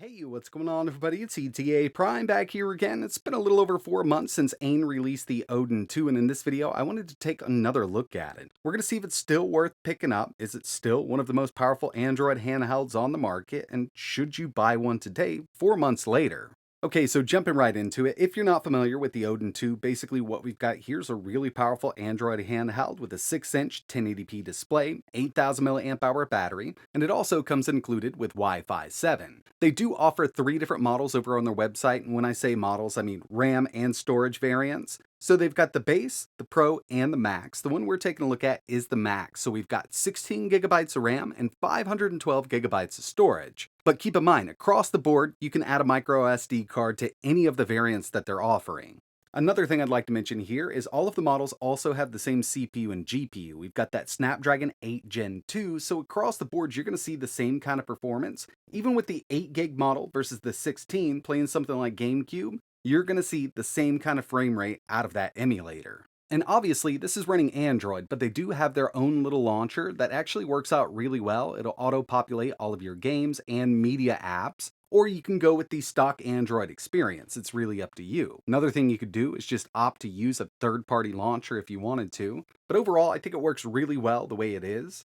Hey, what's going on, everybody? It's ETAPRIME back here again. It's been a little over 4 months since AYN released the Odin 2, and in this video, I wanted to take another look at it. We're going to see if it's still worth picking up. Is it still one of the most powerful Android handhelds on the market? And should you buy one today, 4 months later? Okay, so jumping right into it, if you're not familiar with the Odin 2, basically what we've got here is a really powerful Android handheld with a 6-inch 1080p display, 8,000 milliamp hour battery, and it also comes included with Wi-Fi 7. They do offer 3 different models over on their website, and when I say models, I mean RAM and storage variants. So they've got the base, the Pro, and the Max. The one we're taking a look at is the Max. So we've got 16 gigabytes of RAM and 512 gigabytes of storage. But keep in mind, across the board, you can add a micro SD card to any of the variants that they're offering. Another thing I'd like to mention here is all of the models also have the same CPU and GPU. We've got that Snapdragon 8 Gen 2, so across the board, you're going to see the same kind of performance. Even with the 8 gig model versus the 16, playing something like Gamecube, you're going to see the same kind of frame rate out of that emulator. And obviously, this is running Android, but they do have their own little launcher that actually works out really well. It'll auto-populate all of your games and media apps, or you can go with the stock Android experience. It's really up to you. Another thing you could do is just opt to use a third-party launcher if you wanted to, but overall, I think it works really well the way it is.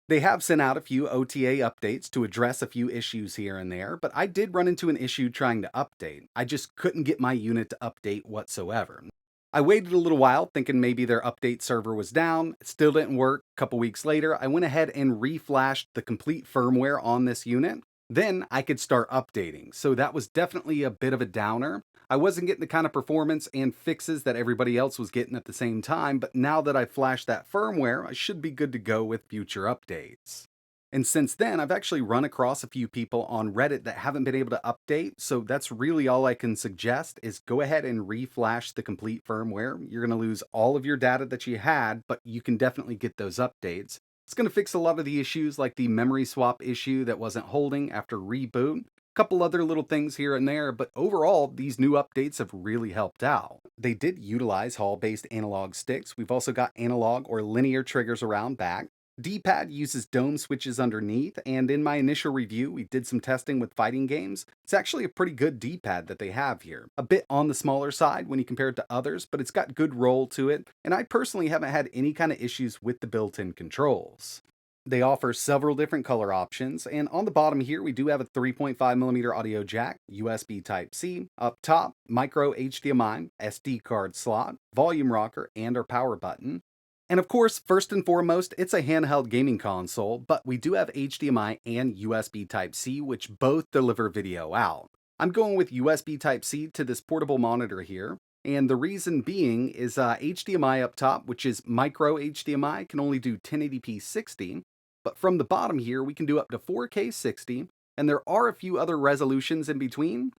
They have sent out a few OTA updates to address a few issues here and there, but I did run into an issue trying to update. I just couldn't get my unit to update whatsoever. I waited a little while thinking maybe their update server was down. It still didn't work. A couple weeks later, I went ahead and reflashed the complete firmware on this unit. Then I could start updating. So that was definitely a bit of a downer. I wasn't getting the kind of performance and fixes that everybody else was getting at the same time, but now that I flashed that firmware, I should be good to go with future updates. And since then, I've actually run across a few people on Reddit that haven't been able to update, so that's really all I can suggest is go ahead and reflash the complete firmware. You're going to lose all of your data that you had, but you can definitely get those updates. It's going to fix a lot of the issues like the memory swap issue that wasn't holding after reboot. Couple other little things here and there, but overall, these new updates have really helped out. They did utilize Hall-based analog sticks. We've also got analog or linear triggers around back. D-pad uses dome switches underneath, and in my initial review, we did some testing with fighting games. It's actually a pretty good D-pad that they have here. A bit on the smaller side when you compare it to others, but it's got good roll to it, and I personally haven't had any kind of issues with the built-in controls. They offer several different color options, and on the bottom here we do have a 3.5mm audio jack, USB Type-C, up top, micro HDMI, SD card slot, volume rocker, and our power button. And of course, first and foremost, it's a handheld gaming console, but we do have HDMI and USB Type-C, which both deliver video out. I'm going with USB Type-C to this portable monitor here, and the reason being is HDMI up top, which is micro HDMI, can only do 1080p 60, but from the bottom here, we can do up to 4K 60, and there are a few other resolutions in between,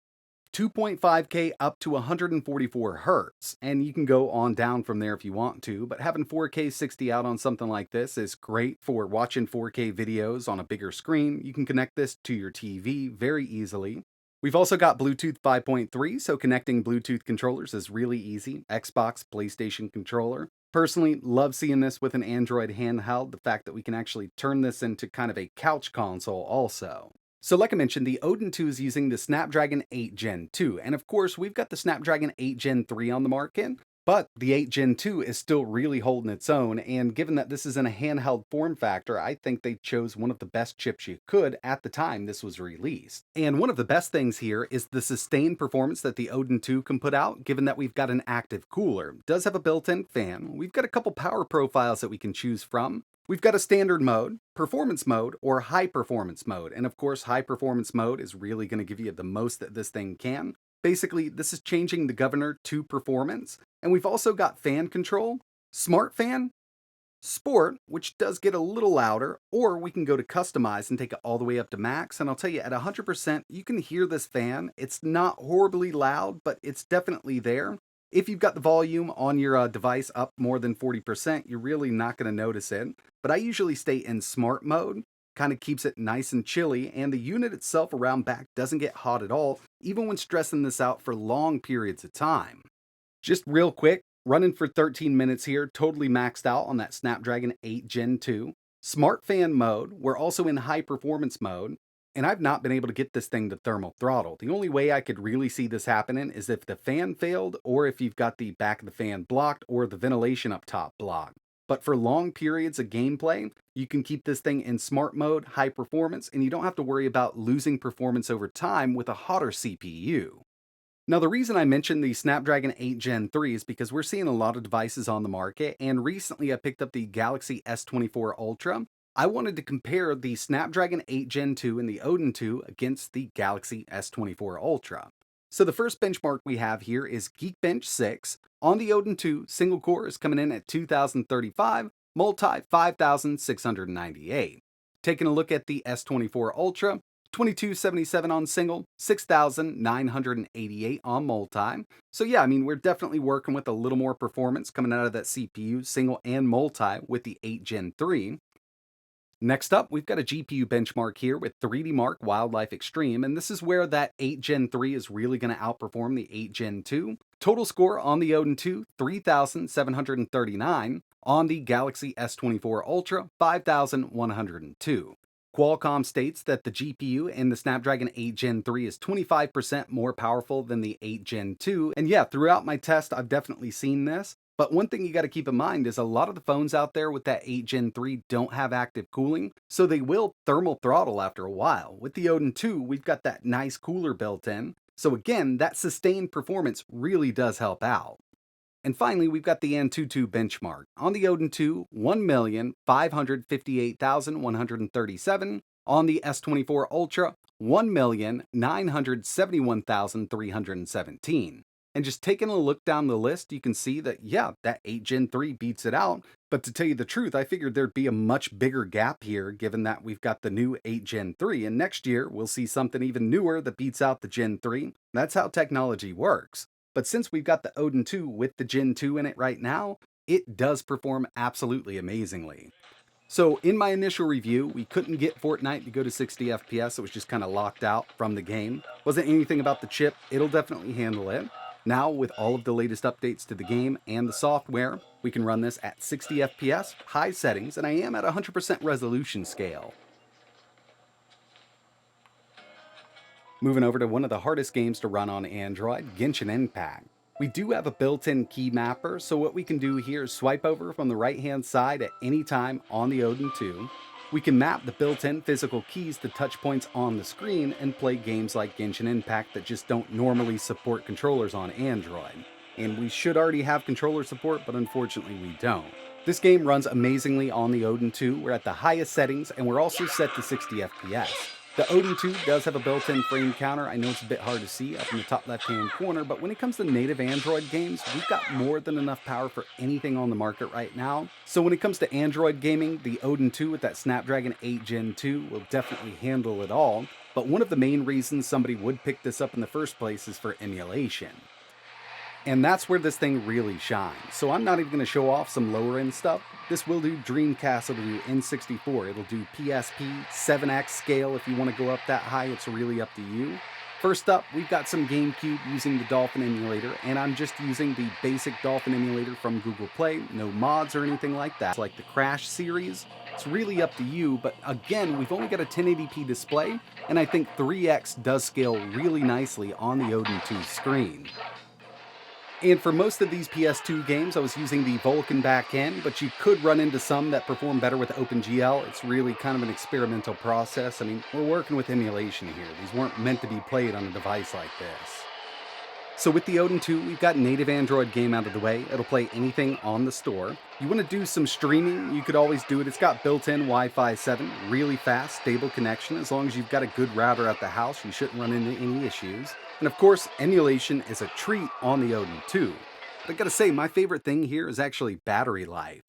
2.5K up to 144 hertz, and you can go on down from there if you want to, but having 4K 60 out on something like this is great for watching 4K videos on a bigger screen. You can connect this to your TV very easily. We've also got Bluetooth 5.3, so connecting Bluetooth controllers is really easy. Xbox, PlayStation controller. Personally, love seeing this with an Android handheld, the fact that we can actually turn this into kind of a couch console also. So like I mentioned, the Odin 2 is using the Snapdragon 8 Gen 2, and of course we've got the Snapdragon 8 Gen 3 on the market, but the 8 Gen 2 is still really holding its own, and given that this is in a handheld form factor, I think they chose one of the best chips you could at the time this was released. And one of the best things here is the sustained performance that the Odin 2 can put out, given that we've got an active cooler. It does have a built-in fan, we've got a couple power profiles that we can choose from. We've got a standard mode, performance mode, or high performance mode. And of course, high performance mode is really going to give you the most that this thing can. Basically, this is changing the governor to performance. And we've also got fan control, smart fan, sport, which does get a little louder, or we can go to customize and take it all the way up to max. And I'll tell you, at 100%, you can hear this fan. It's not horribly loud, but it's definitely there. If you've got the volume on your device up more than 40%, you're really not going to notice it. But I usually stay in smart mode, kind of keeps it nice and chilly, and the unit itself around back doesn't get hot at all, even when stressing this out for long periods of time. Just real quick, running for 13 minutes here, totally maxed out on that Snapdragon 8 Gen 2. Smart fan mode, we're also in high performance mode, and I've not been able to get this thing to thermal throttle. The only way I could really see this happening is if the fan failed, or if you've got the back of the fan blocked, or the ventilation up top blocked. But for long periods of gameplay, you can keep this thing in smart mode, high performance, and you don't have to worry about losing performance over time with a hotter CPU. Now, the reason I mentioned the Snapdragon 8 Gen 3 is because we're seeing a lot of devices on the market, and recently I picked up the Galaxy S24 Ultra. I wanted to compare the Snapdragon 8 Gen 2 and the Odin 2 against the Galaxy S24 Ultra. So the first benchmark we have here is Geekbench 6. On the Odin 2, single core is coming in at 2035, multi 5698. Taking a look at the S24 Ultra, 2277 on single, 6988 on multi. So yeah, I mean, we're definitely working with a little more performance coming out of that CPU, single and multi, with the 8 Gen 3. Next up, we've got a GPU benchmark here with 3D Mark Wildlife Extreme, and this is where that 8 Gen 3 is really going to outperform the 8 Gen 2. Total score on the Odin 2, 3739. On the Galaxy S24 Ultra, 5102. Qualcomm states that the GPU in the Snapdragon 8 Gen 3 is 25% more powerful than the 8 Gen 2, and yeah, throughout my test, I've definitely seen this. But one thing you got to keep in mind is a lot of the phones out there with that 8 Gen 3 don't have active cooling, so they will thermal throttle after a while. With the Odin 2, we've got that nice cooler built in, so again, that sustained performance really does help out. And finally, we've got the Antutu benchmark. On the Odin 2, 1,558,137. On the S24 Ultra, 1,971,317. And just taking a look down the list, you can see that, yeah, that 8 Gen 3 beats it out. But to tell you the truth, I figured there'd be a much bigger gap here, given that we've got the new 8 Gen 3. And next year, we'll see something even newer that beats out the Gen 3. That's how technology works. But since we've got the Odin 2 with the Gen 2 in it right now, it does perform absolutely amazingly. So in my initial review, we couldn't get Fortnite to go to 60 FPS. It was just kind of locked out from the game. Wasn't anything about the chip. It'll definitely handle it. Now, with all of the latest updates to the game and the software, we can run this at 60 FPS, high settings, and I am at 100% resolution scale. Moving over to one of the hardest games to run on Android, Genshin Impact. We do have a built-in key mapper, so what we can do here is swipe over from the right-hand side at any time on the Odin 2. We can map the built-in physical keys to touch points on the screen and play games like Genshin Impact that just don't normally support controllers on Android. And we should already have controller support, but unfortunately we don't. This game runs amazingly on the Odin 2. We're at the highest settings, and we're also set to 60 FPS. The Odin 2 does have a built-in frame counter. I know it's a bit hard to see up in the top left-hand corner, but when it comes to native Android games, we've got more than enough power for anything on the market right now. So when it comes to Android gaming, the Odin 2 with that Snapdragon 8 Gen 2 will definitely handle it all. But one of the main reasons somebody would pick this up in the first place is for emulation. And that's where this thing really shines. So I'm not even going to show off some lower end stuff. This will do Dreamcast, it'll do N64, it'll do PSP, 7x scale if you want to go up that high, it's really up to you. First up, we've got some Gamecube using the Dolphin emulator, and I'm just using the basic Dolphin emulator from Google Play, no mods or anything like that. It's like the Crash series, it's really up to you, but again, we've only got a 1080p display, and I think 3x does scale really nicely on the Odin 2 screen. And for most of these PS2 games, I was using the Vulkan backend, but you could run into some that perform better with OpenGL. It's really kind of an experimental process. I mean, we're working with emulation here. These weren't meant to be played on a device like this. So with the Odin 2, we've got native Android game out of the way. It'll play anything on the store. You want to do some streaming, you could always do it. It's got built-in Wi-Fi 7, really fast, stable connection. As long as you've got a good router at the house, you shouldn't run into any issues. And of course, emulation is a treat on the Odin 2. But I gotta say, my favorite thing here is actually battery life.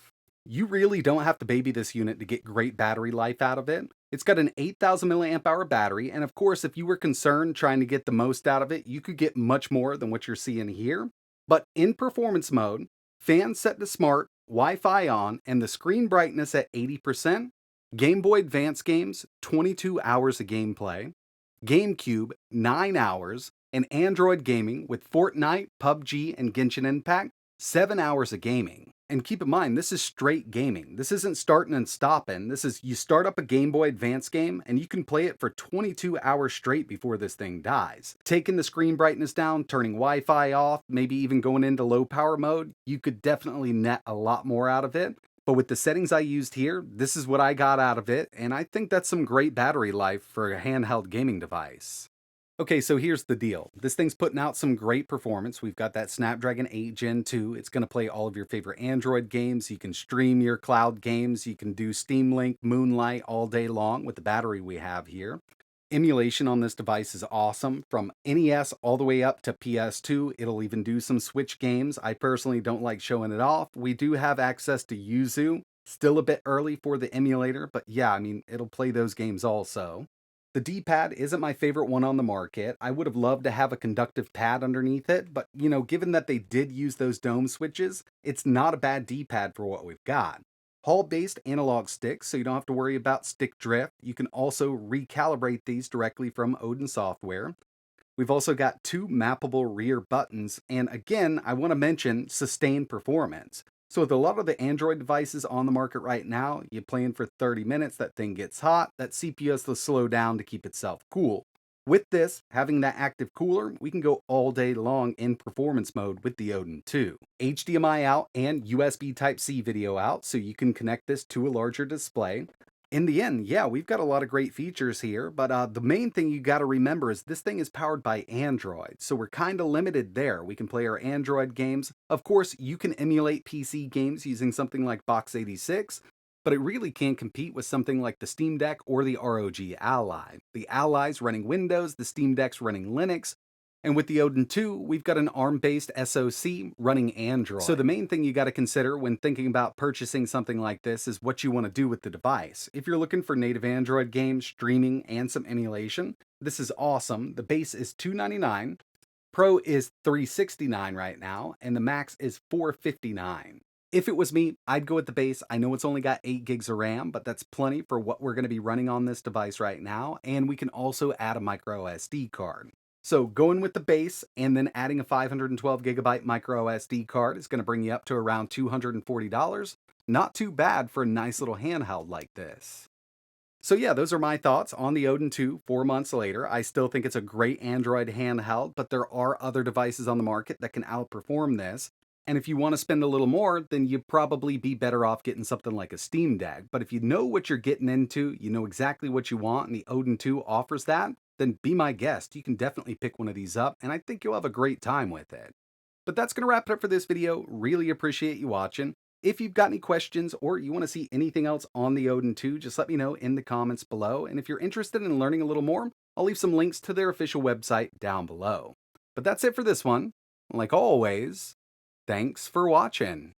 You really don't have to baby this unit to get great battery life out of it. It's got an 8,000 milliamp hour battery, and of course, if you were concerned trying to get the most out of it, you could get much more than what you're seeing here. But in performance mode, fans set to smart, Wi-Fi on, and the screen brightness at 80%, Game Boy Advance games, 22 hours of gameplay, Gamecube, 9 hours, and Android gaming with Fortnite, PUBG, and Genshin Impact, 7 hours of gaming. And keep in mind, this is straight gaming. This isn't starting and stopping. This is you start up a Game Boy Advance game and you can play it for 22 hours straight before this thing dies. Taking the screen brightness down, turning Wi-Fi off, maybe even going into low power mode, you could definitely net a lot more out of it. But with the settings I used here, this is what I got out of it, and I think that's some great battery life for a handheld gaming device. Okay, so here's the deal. This thing's putting out some great performance. We've got that Snapdragon 8 Gen 2. It's going to play all of your favorite Android games. You can stream your cloud games. You can do Steam Link, Moonlight all day long with the battery we have here. Emulation on this device is awesome. From NES all the way up to PS2, it'll even do some Switch games. I personally don't like showing it off. We do have access to Yuzu. Still a bit early for the emulator, but yeah, I mean, it'll play those games also. The D-pad isn't my favorite one on the market. I would have loved to have a conductive pad underneath it, but given that they did use those dome switches, it's not a bad D-pad for what we've got. Hall-based analog sticks, so you don't have to worry about stick drift. You can also recalibrate these directly from Odin software. We've also got two mappable rear buttons, and again, I want to mention sustained performance. So with a lot of the Android devices on the market right now, you're playing for 30 minutes, that thing gets hot, that CPU has to slow down to keep itself cool. With this, having that active cooler, we can go all day long in performance mode with the Odin 2. HDMI out and USB Type-C video out, so you can connect this to a larger display. In the end, yeah, we've got a lot of great features here, but the main thing you got to remember is this thing is powered by Android, so we're kind of limited there. We can play our Android games. Of course, you can emulate PC games using something like Box86, but it really can't compete with something like the Steam Deck or the ROG Ally. The Ally's running Windows, the Steam Deck's running Linux, and with the Odin 2, we've got an ARM-based SoC running Android. So the main thing you got to consider when thinking about purchasing something like this is what you want to do with the device. If you're looking for native Android games, streaming, and some emulation, this is awesome. The base is $299, Pro is $369 right now, and the Max is $459. If it was me, I'd go with the base. I know it's only got 8 gigs of RAM, but that's plenty for what we're going to be running on this device right now, and we can also add a micro SD card. So going with the base and then adding a 512 gigabyte micro SD card is going to bring you up to around $240. Not too bad for a nice little handheld like this. So yeah, those are my thoughts on the Odin 2 4 months later. I still think it's a great Android handheld, but there are other devices on the market that can outperform this. And if you want to spend a little more, then you'd probably be better off getting something like a Steam Deck. But if you know what you're getting into, you know exactly what you want, and the Odin 2 offers that, then be my guest. You can definitely pick one of these up, and I think you'll have a great time with it. But that's going to wrap it up for this video. Really appreciate you watching. If you've got any questions or you want to see anything else on the Odin 2, just let me know in the comments below. And if you're interested in learning a little more, I'll leave some links to their official website down below. But that's it for this one. Like always, thanks for watching.